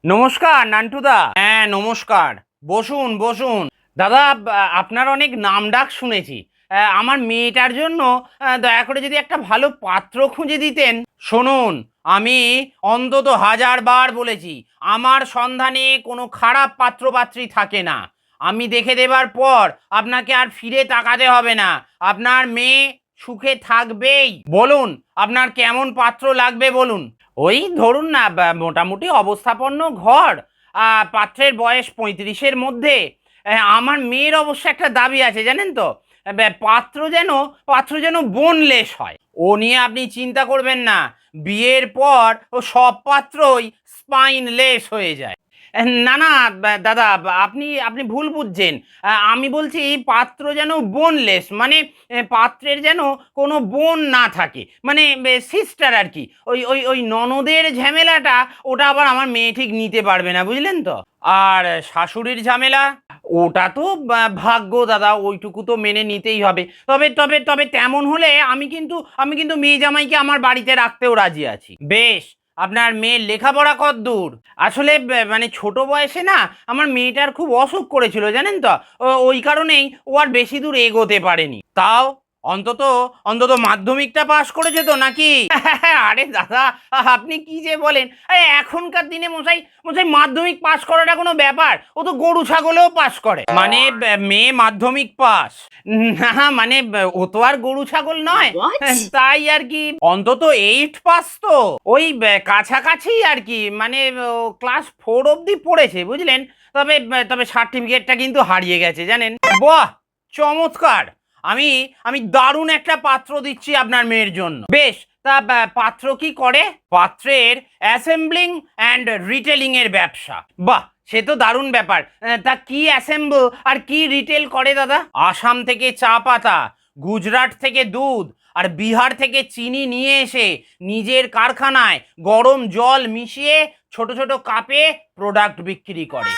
নমস্কার নান্টুদা। হ্যাঁ নমস্কার। বসুন বসুন। দাদা, আপনার অনেক নাম ডাক শুনেছি। আমার মেয়েটার জন্য দয়া করে যদি একটা ভালো পাত্র খুঁজে দিতেন। শুনুন, আমি অন্তত 1000 বার বলেছি আমার সন্ধানে কোনো খারাপ পাত্রপাত্রী থাকে না। আমি দেখে দেবার পর আপনাকে আর ফিরে তাকাতে হবে না। আপনার মেয়ে সুখে থাকবেই। বলুন আপনার কেমন পাত্র লাগবে বলুন। ওই ধরুন না, মোটামুটি অবস্থাপন্ন ঘর, পাত্রের বয়স 35-এর মধ্যে। আমার মেয়ের অবশ্য একটা দাবি আছে জানেন তো, পাত্র যেন বোনলেস হয়। ও নিয়ে আপনি চিন্তা করবেন না, বিয়ের পর ও সব পাত্রই স্পাইনলেস হয়ে যায়। না না, দাদা, আপনি আপনি ভুল বুঝছেন। আমি বলছি পাত্র যেন বোনলেস, মানে পাত্রের যেন কোনো বোন না থাকে, মানে সিস্টার আর কি। ওই ওই ওই ননদের ঝামেলাটা ওটা আবার আমার মেয়ে ঠিক নিতে পারবে না, বুঝলেন তো। আর শাশুড়ির ঝামেলা ওটা তো ভাগ্য দাদা, ওইটুকু তো মেনে নিতেই হবে। তবে তবে তবে তেমন হলে আমি কিন্তু মেয়ে জামাইকে আমার বাড়িতে রাখতেও রাজি আছি। বেশ, আপনার মেয়ের লেখাপড়া কতদূর? আসলে মানে ছোট বয়সে না আমার মেয়েটার খুব অসুখ করেছিল জানেন তো। ওই কারণেই ও আর বেশি দূর এগোতে পারেনি। তাও অন্তত অন্তত মাধ্যমিকটা পাশ করেছে তো নাকি? আরে দাদা, আপনি কি যে বলেন! আরে এখনকার দিনে মশাই মশাই মাধ্যমিক পাশ করাটা কোনো ব্যাপার? ও তো গরু ছাগলেও পাশ করে। মানে মেয়ে মাধ্যমিক পাস? না মানে ও তো আর গরু ছাগল নয়। What? তাই আর কি, অন্তত 8 পাস তো। ওই কাছাকাছি আর কি, মানে ক্লাস 4 অবধি পড়েছে বুঝলেন। তবে তবে সার্টিফিকেটটা কিন্তু হারিয়ে গেছে জানেন। বাহ, চমৎকার! আমি আমি দারুণ একটা পাত্র দিচ্ছি আপনার মেয়ের জন্য। বেশ, তা পাত্র কি করে? পাত্রের অ্যাসেম্বলিং অ্যান্ড রিটেলিং এর ব্যবসা। বাহ, সে তো দারুণ ব্যাপার। তা কি অ্যাসেম্বল আর কি রিটেল করে দাদা? আসাম থেকে চা পাতা, গুজরাট থেকে দুধ আর বিহার থেকে চিনি নিয়ে এসে নিজের কারখানায় গরম জল মিশিয়ে ছোট ছোট কাপে প্রোডাক্ট বিক্রি করে।